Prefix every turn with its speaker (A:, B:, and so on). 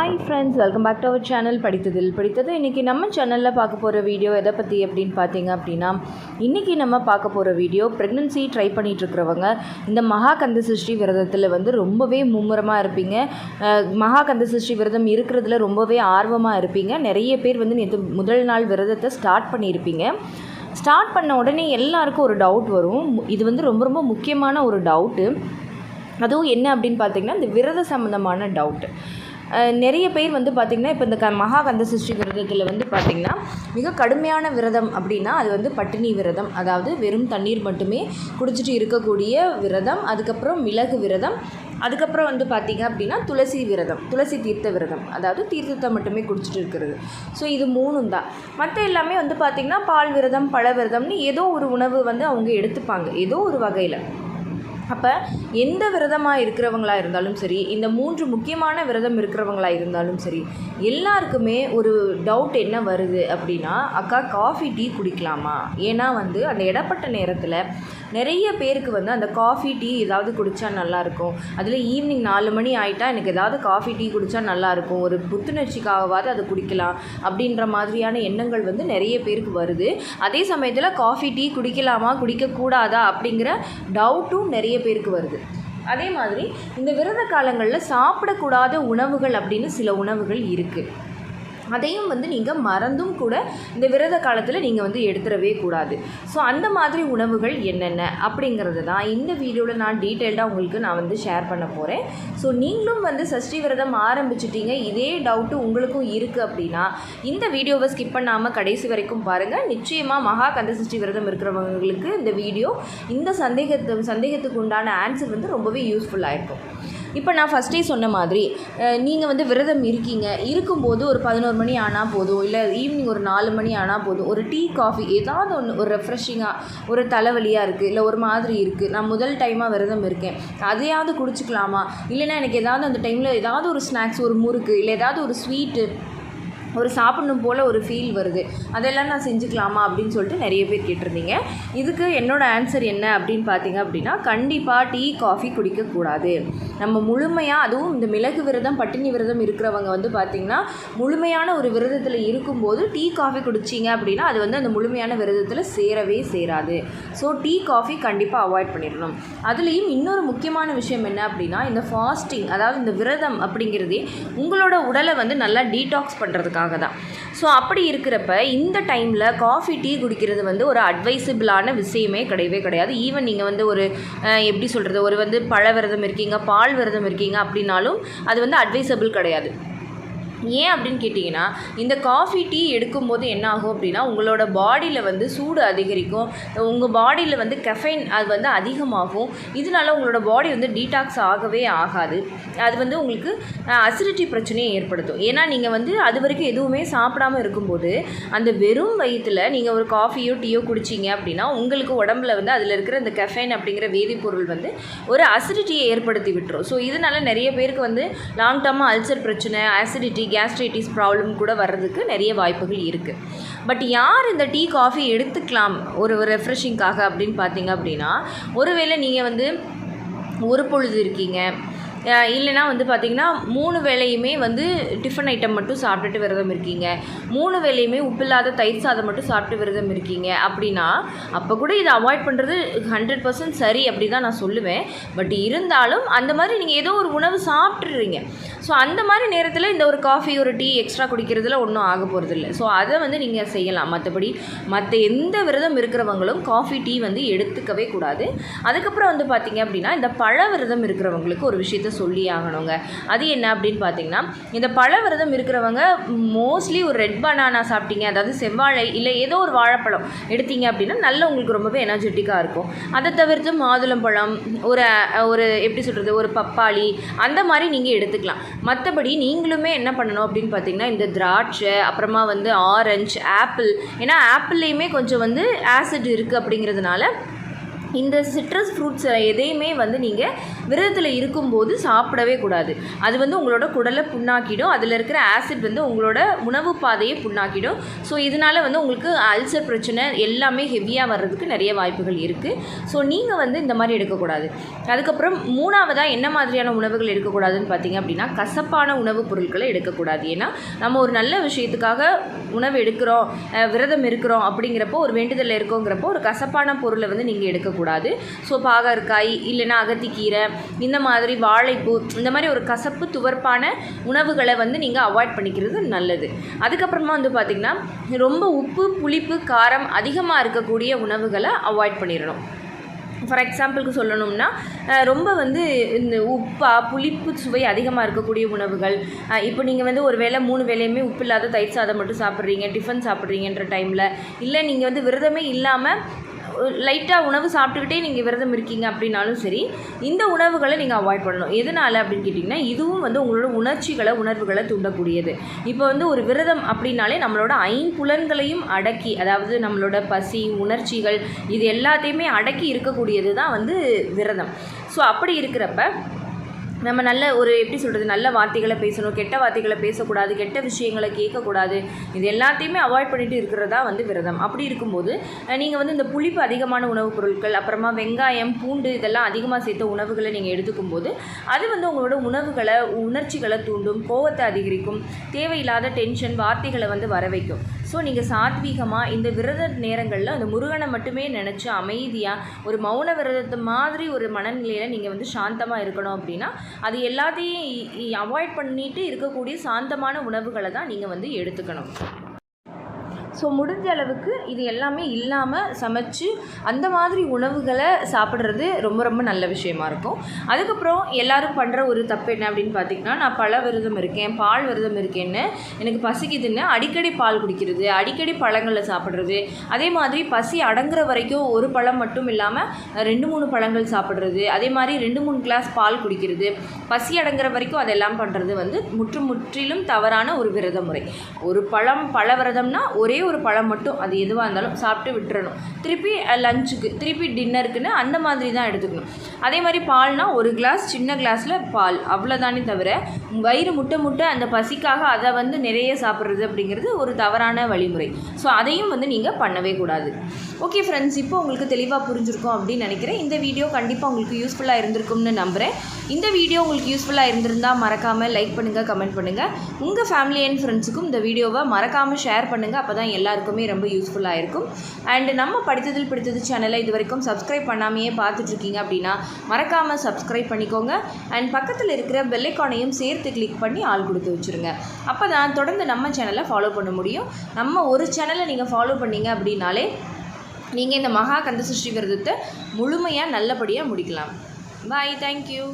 A: Hi friends, welcome back to our channel படித்தது. இன்றைக்கி நம்ம சேனலில் பார்க்க போகிற வீடியோ எதை பற்றி அப்படின்னு பார்த்தீங்க அப்படின்னா, இன்றைக்கி நம்ம பார்க்க போகிற வீடியோ ப்ரெக்னென்சி ட்ரை பண்ணிகிட்ருக்கிறவங்க இந்த மகா கந்த சஷ்டி விரதத்தில் வந்து ரொம்பவே மும்முரமாக இருப்பீங்க. மகா கந்த சஷ்டி விரதம் இருக்கிறதுல ரொம்பவே ஆர்வமாக இருப்பீங்க. நிறைய பேர் வந்து நேற்று முதல் நாள் விரதத்தை ஸ்டார்ட் பண்ணியிருப்பீங்க. ஸ்டார்ட் பண்ண உடனே எல்லாருக்கும் ஒரு டவுட் வரும். இது வந்து ரொம்ப ரொம்ப முக்கியமான ஒரு டவுட்டு. அதுவும் என்ன அப்படின்னு பார்த்திங்கன்னா, இந்த விரத சம்மந்தமான டவுட்டு. நிறைய பேர் வந்து பார்த்திங்கன்னா, இப்போ இந்த மகா கந்த சஷ்டி விரதத்தில் வந்து பார்த்திங்கன்னா, மிக கடுமையான விரதம் அப்படின்னா அது வந்து பட்டினி விரதம். அதாவது வெறும் தண்ணீர் மட்டுமே குடிச்சிட்டு இருக்கக்கூடிய விரதம். அதுக்கப்புறம் மிளகு விரதம். அதுக்கப்புறம் வந்து பார்த்திங்க அப்படின்னா துளசி விரதம், துளசி தீர்த்த விரதம். அதாவது தீர்த்தத்தை மட்டுமே குடிச்சிட்டு இருக்கிறது. ஸோ இது மூணும் தான். மற்ற எல்லாமே வந்து பார்த்திங்கன்னா பால் விரதம், பழ விரதம்னு ஏதோ ஒரு உணவு வந்து அவங்க எடுத்துப்பாங்க ஏதோ ஒரு வகையில். அப்போ எந்த விரதமாக இருக்கிறவங்களா இருந்தாலும் சரி, இந்த 3 முக்கியமான விரதம் இருக்கிறவங்களாக இருந்தாலும் சரி, எல்லாருக்குமே ஒரு டவுட் என்ன வருது அப்படின்னா, அக்கா காஃபி டீ குடிக்கலாமா? ஏன்னா வந்து அந்த இடப்பட்ட நேரத்தில் நிறைய பேருக்கு வந்து அந்த காஃபி டீ ஏதாவது குடித்தா நல்லாயிருக்கும். அதில் ஈவினிங் 4 மணி ஆகிட்டா எனக்கு ஏதாவது காஃபி டீ குடித்தா நல்லாயிருக்கும், ஒரு புத்துணர்ச்சிக்காகவாது அதை குடிக்கலாம் அப்படின்ற மாதிரியான எண்ணங்கள் வந்து நிறைய பேருக்கு வருது. அதே சமயத்தில் காஃபி டீ குடிக்கலாமா குடிக்கக்கூடாதா அப்படிங்கிற டவுட்டும் நிறைய பேருக்கு வருது. அதே மாதிரி இந்த விரத காலங்களில் சாப்பிடக்கூடாத உணவுகள் அப்படின்னு சில உணவுகள் இருக்குது. அதையும் வந்து நீங்கள் மறந்தும் கூட இந்த விரத காலத்தில் நீங்கள் வந்து எடுத்துடவே கூடாது. ஸோ அந்த மாதிரி உணவுகள் என்னென்ன அப்படிங்கிறது தான் இந்த வீடியோவில் நான் டீட்டெயில்டாக உங்களுக்கு நான் வந்து ஷேர் பண்ண போகிறேன். ஸோ நீங்களும் வந்து சஷ்டி விரதம் ஆரம்பிச்சிட்டிங்க, இதே டவுட்டு உங்களுக்கும் இருக்குது அப்படின்னா இந்த வீடியோவை ஸ்கிப் பண்ணாமல் கடைசி வரைக்கும் பாருங்கள். நிச்சயமாக மகா கந்த சஷ்டி விரதம் இருக்கிறவங்களுக்கு இந்த வீடியோ இந்த சந்தேகத்துக்கு உண்டான ஆன்சர் வந்து ரொம்பவே யூஸ்ஃபுல்லாக இருக்கும். இப்போ நான் ஃபஸ்ட்டே சொன்ன மாதிரி நீங்கள் வந்து விரதம் இருக்கும்போது ஒரு 11 மணி ஆனால் போதும், இல்லை ஈவினிங் ஒரு 4 மணி ஆனால் போதும், ஒரு டீ காஃபி ஏதாவது ஒன்று, ஒரு ரெஃப்ரெஷிங்காக, ஒரு தலைவலியாக இருக்குது, இல்லை ஒரு மாதிரி இருக்குது, நான் முதல் டைமாக விரதம் இருக்கேன், அதையாவது குடிச்சிக்கலாமா? இல்லைன்னா எனக்கு ஏதாவது அந்த டைமில் ஏதாவது ஒரு ஸ்நாக்ஸ், ஒரு முறுக்கு, இல்லை ஏதாவது ஒரு ஸ்வீட்டு, ஒரு சாப்பிடணும் போல் ஒரு ஃபீல் வருது, அதெல்லாம் நான் செஞ்சுக்கலாமா அப்படின்னு சொல்லிட்டு நிறைய பேர் கேட்டிருந்தீங்க. இதுக்கு என்னோடய ஆன்சர் என்ன அப்படின்னு பார்த்தீங்க அப்படின்னா, கண்டிப்பாக டீ காஃபி குடிக்கக்கூடாது. நம்ம முழுமையாக, அதுவும் இந்த மிளகு விரதம், பட்டினி விரதம் இருக்கிறவங்க வந்து பார்த்திங்கன்னா, முழுமையான ஒரு விரதத்தில் இருக்கும்போது டீ காஃபி குடிச்சிங்க அப்படின்னா அது வந்து அந்த முழுமையான விரதத்தில் சேரவே சேராது. ஸோ டீ காஃபி கண்டிப்பாக அவாய்ட் பண்ணிடணும். அதுலேயும் இன்னொரு முக்கியமான விஷயம் என்ன அப்படின்னா, இந்த ஃபாஸ்டிங், அதாவது இந்த விரதம் அப்படிங்கிறதே உங்களோட உடலை வந்து நல்லா டீடாக்ஸ் பண்ணுறதுக்காக தான். ஸோ அப்படி இருக்கிறப்ப இந்த டைமில் காஃபி டீ குடிக்கிறது வந்து ஒரு அட்வைசபிளான விஷயமே கிடையவே கிடையாது. ஈவன் நீங்கள் வந்து ஒரு எப்படி சொல்கிறது, ஒரு வந்து பழ விரதம் இருக்கீங்க, பால் விரதம் இருக்கீங்க அப்படின்னாலும் அது வந்து அட்வைசபிள் கிடையாது. ஏன் அப்படின்னு கேட்டிங்கன்னா, இந்த காஃபி டீ எடுக்கும்போது என்ன ஆகும் அப்படின்னா, உங்களோட பாடியில் வந்து சூடு அதிகரிக்கும், உங்கள் பாடியில் வந்து கெஃபைன் அது வந்து அதிகமாகும். இதனால உங்களோட பாடி வந்து டீடாக்ஸ் ஆகவே ஆகாது. அது வந்து உங்களுக்கு அசிடிட்டி பிரச்சனையை ஏற்படுத்தும். ஏன்னா நீங்கள் வந்து அது வரைக்கும் எதுவுமே சாப்பிடாமல் இருக்கும்போது அந்த வெறும் வயிற்றில் நீங்கள் ஒரு காஃபியோ டீயோ குடிச்சிங்க அப்படின்னா உங்களுக்கு உடம்புல வந்து அதில் இருக்கிற இந்த கெஃபைன் அப்படிங்கிற வேதிப்பொருள் வந்து ஒரு அசிடிட்டியை ஏற்படுத்தி விட்டுரும். ஸோ இதனால் நிறைய பேருக்கு வந்து லாங் டர்மாக அல்சர் பிரச்சனை, அசிடிட்டி, கேஸ்ட்ரைட்டிஸ் ப்ராப்ளம் கூட வர்றதுக்கு நிறைய வாய்ப்புகள் இருக்குது. பட் யார் இந்த டீ காஃபி எடுத்துக்கலாம் ஒரு ரெஃப்ரெஷிங்காக அப்படின்னு பார்த்தீங்க அப்படின்னா, ஒருவேளை நீங்கள் வந்து ஒரு பொழுது இருக்கீங்க, இல்லைனா வந்து பார்த்திங்கன்னா 3 வேளையுமே வந்து டிஃபன் ஐட்டம் மட்டும் சாப்பிட்டுட்டு விரதம் இருக்கீங்க, 3 வேளையுமே உப்பில்லாத தயிர் சாதம் மட்டும் சாப்பிட்டு விரதம் இருக்கீங்க அப்படின்னா அப்போ கூட இதை அவாய்ட் பண்ணுறது 100% சரி அப்படி தான் நான் சொல்லுவேன். பட் இருந்தாலும் அந்த மாதிரி நீங்கள் ஏதோ ஒரு உணவு சாப்பிட்றீங்க. ஸோ அந்த மாதிரி நேரத்தில் இந்த ஒரு காஃபி, ஒரு டீ எக்ஸ்ட்ரா குடிக்கிறதுல ஒன்றும் ஆக போகிறது இல்லை. ஸோ அதை வந்து நீங்கள் செய்யலாம். மற்றபடி மற்ற எந்த விரதம் இருக்கிறவங்களும் காஃபி டீ வந்து எடுத்துக்கவே கூடாது. அதுக்கப்புறம் வந்து பார்த்திங்க அப்படின்னா, இந்த பழ விரதம் இருக்கிறவங்களுக்கு ஒரு விஷயத்தை சொல்லி ஆகணுங்க. அது என்ன அப்படின்னு பார்த்தீங்கன்னா, இந்த பழ விரதம் இருக்கிறவங்க மோஸ்ட்லி ஒரு ரெட் பனானா சாப்பிட்டீங்க, அதாவது செவ்வாழை இல்லை ஏதோ ஒரு வாழைப்பழம் எடுத்தீங்க அப்படின்னா நல்ல உங்களுக்கு ரொம்பவே எனர்ஜெட்டிக்காக இருக்கும். அதை தவிர்த்து மாதுளம்பழம், ஒரு எப்படி சொல்கிறது, ஒரு பப்பாளி அந்த மாதிரி நீங்கள் எடுத்துக்கலாம். மற்றபடி நீங்களுமே என்ன பண்ணணும் அப்படின்னு பார்த்தீங்கன்னா, இந்த திராட்சை, அப்புறமா வந்து ஆரஞ்சு, ஆப்பிள், ஏன்னா ஆப்பிள்லேயுமே கொஞ்சம் வந்து ஆசிட் இருக்குது அப்படிங்கிறதுனால இந்த சிட்ரஸ் ஃப்ரூட்ஸ் எதையுமே வந்து நீங்கள் விரதத்தில் இருக்கும்போது சாப்பிடவே கூடாது. அது வந்து உங்களோட குடலை புண்ணாக்கிடும். அதில் இருக்கிற ஆசிட் வந்து உங்களோட உணவு பாதையை புண்ணாக்கிடும். ஸோ இதனால் வந்து உங்களுக்கு அல்சர் பிரச்சனை எல்லாமே ஹெவியாக வர்றதுக்கு நிறைய வாய்ப்புகள் இருக்குது. ஸோ நீங்கள் வந்து இந்த மாதிரி எடுக்கக்கூடாது. அதுக்கப்புறம் மூணாவதாக என்ன மாதிரியான உணவுகள் எடுக்கக்கூடாதுன்னு பார்த்தீங்க அப்படின்னா, கசப்பான உணவுப் பொருட்களை எடுக்கக்கூடாது. ஏன்னா நம்ம ஒரு நல்ல விஷயத்துக்காக உணவு எடுக்கிறோம், விரதம் இருக்கிறோம் அப்படிங்கிறப்போ, ஒரு வேண்டுதல் இருக்கோங்கிறப்போ ஒரு கசப்பான பொருளை வந்து நீங்கள் எடுக்கக்கூடாது. ஸோ பாகற்காய் இல்லைன்னா அகத்திக்கீரை, இந்த மாதிரி வாழைப்பூ, இந்த மாதிரி ஒரு கசப்பு துவர்ப்பான உணவுகளை வந்து நீங்கள் அவாய்ட் பண்ணிக்கிறது நல்லது. அதுக்கப்புறமா வந்து பார்த்திங்கன்னா, ரொம்ப உப்பு புளிப்பு காரம் அதிகமாக இருக்கக்கூடிய உணவுகளை அவாய்ட் பண்ணிடணும். ஃபார் எக்ஸாம்பிளுக்கு சொல்லணும்னா, ரொம்ப வந்து இந்த புளிப்பு சுவை அதிகமாக இருக்கக்கூடிய உணவுகள், இப்போ நீங்கள் வந்து ஒரு வேளை 3 வேளையுமே உப்பு இல்லாத தயிர் சாதம் மட்டும் சாப்பிட்றீங்க, டிஃபன் சாப்பிட்றீங்கன்ற டைமில், இல்லை நீங்கள் வந்து விரதமே இல்லாமல் லைட்டாக உணவு சாப்பிட்டுக்கிட்டே நீங்கள் விரதம் இருக்கீங்க அப்படின்னாலும் சரி, இந்த உணவுகளை நீங்கள் அவாய்ட் பண்ணணும். எதனால் அப்படின்னு கேட்டிங்கன்னா, இதுவும் வந்து உங்களோட உணர்வுகளை தூண்டக்கூடியது. இப்போ வந்து ஒரு விரதம் அப்படின்னாலே நம்மளோட ஐம்புலன்களையும் அடக்கி, அதாவது நம்மளோட பசி, உணர்ச்சிகள், இது எல்லாத்தையுமே அடக்கி இருக்கக்கூடியது தான் வந்து விரதம். ஸோ அப்படி இருக்கிறப்ப நம்ம நல்ல ஒரு எப்படி சொல்கிறது, நல்ல வார்த்தைகளை பேசணும், கெட்ட வார்த்தைகளை பேசக்கூடாது, கெட்ட விஷயங்களை கேட்கக்கூடாது, இது எல்லாத்தையுமே அவாய்ட் பண்ணிட்டு இருக்கிறதா வந்து விரதம். அப்படி இருக்கும்போது நீங்கள் வந்து இந்த புளிப்பு அதிகமான உணவுப் பொருட்கள், அப்புறமா வெங்காயம், பூண்டு இதெல்லாம் அதிகமாக சேர்த்த உணவுகளை நீங்கள் எடுத்துக்கும்போது அது வந்து உங்களோட உணர்ச்சிகளை தூண்டும், கோவத்தை அதிகரிக்கும், தேவையில்லாத டென்ஷன், வார்த்தைகளை வந்து வர வைக்கும். ஸோ நீங்கள் சாத்வீகமாக இந்த விரத நேரங்களில் அந்த முருகனை மட்டுமே நினச்சி அமைதியாக ஒரு மௌன விரதத்தை மாதிரி ஒரு மனநிலையில் நீங்கள் வந்து சாந்தமாக இருக்கணும். அப்படின்னா அது எல்லாத்தையும் அவாய்ட் பண்ணிட்டு இருக்கக்கூடிய சாந்தமான உணவுகளை தான் நீங்கள் வந்து எடுத்துக்கணும். ஸோ முடிஞ்ச அளவுக்கு இது எல்லாமே இல்லாமல் சமைச்சு அந்த மாதிரி உணவுகளை சாப்பிட்றது ரொம்ப ரொம்ப நல்ல விஷயமா இருக்கும். அதுக்கப்புறம் எல்லோரும் பண்ணுற ஒரு தப்பு என்ன அப்படின்னு பார்த்திங்கன்னா, நான் பழ விரதம் இருக்கேன், பால் விரதம் இருக்கேன்னு, எனக்கு பசிக்குதுன்னு அடிக்கடி பால் குடிக்கிறது, அடிக்கடி பழங்களை சாப்பிட்றது, அதே மாதிரி பசி அடங்குற வரைக்கும் ஒரு பழம் மட்டும் இல்லாமல் 2-3 பழங்கள் சாப்பிட்றது, அதே மாதிரி 2-3 கிளாஸ் பால் குடிக்கிறது, பசி அடங்குற வரைக்கும் அதெல்லாம் பண்ணுறது வந்து முற்றிலும் தவறான ஒரு விரத முறை. ஒரு பழ விரதம்னா ஒரே ஒரு பழம் மட்டும், அது எதுவாக இருந்தாலும் சாப்பிட்டு விட்டுறணும். திருப்பி லஞ்சுக்கு, திருப்பி டின்னருக்குன்னு அந்த மாதிரி தான் எடுத்துக்கணும். அதே மாதிரி பால்னா ஒரு கிளாஸ், சின்ன கிளாஸில் பால், அவ்வளோதானே தவிர வயிறு முட்டை அந்த பசிக்காக அதை வந்து நிறைய சாப்பிட்றது அப்படிங்கிறது ஒரு தவறான வழிமுறை. ஸோ அதையும் வந்து நீங்கள் பண்ணவே கூடாது. ஓகே ஃப்ரெண்ட்ஸ், இப்போ உங்களுக்கு தெளிவாக புரிஞ்சிருக்கும் அப்படின்னு நினைக்கிறேன். இந்த வீடியோ கண்டிப்பாக உங்களுக்கு யூஸ்ஃபுல்லாக இருந்திருக்கும்னு நம்புகிறேன். இந்த வீடியோ உங்களுக்கு யூஸ்ஃபுல்லாக இருந்திருந்தால் மறக்காமல் லைக் பண்ணுங்கள், கமெண்ட் பண்ணுங்கள். உங்கள் ஃபேமிலி அண்ட் ஃப்ரெண்ட்ஸுக்கும் இந்த வீடியோவை மறக்காமல் ஷேர் பண்ணுங்கள். அப்போ தான் எல்லாருக்குமே ரொம்ப யூஸ்ஃபுல்லாக இருக்கும். அண்ட் நம்ம படித்ததில் பிடித்தது சேனலை இது வரைக்கும் சப்ஸ்கிரைப் பண்ணாமையே பார்த்துட்ருக்கீங்க அப்படின்னா மறக்காமல் சப்ஸ்கிரைப் பண்ணிக்கோங்க. அண்ட் பக்கத்தில் இருக்கிற பெல் ஐகானையும் சேர்த்து கிளிக் பண்ணி ஆள் கொடுத்து வச்சுருங்க. அப்போ தான் தொடர்ந்து நம்ம சேனலை ஃபாலோ பண்ண முடியும். நம்ம ஒரு சேனலை நீங்கள் ஃபாலோ பண்ணிங்க அப்படின்னாலே நீங்கள் இந்த மகா கந்த சஷ்டி விரதத்தை முழுமையாக நல்லபடியாக முடிக்கலாம். பாய், தேங்க்யூ.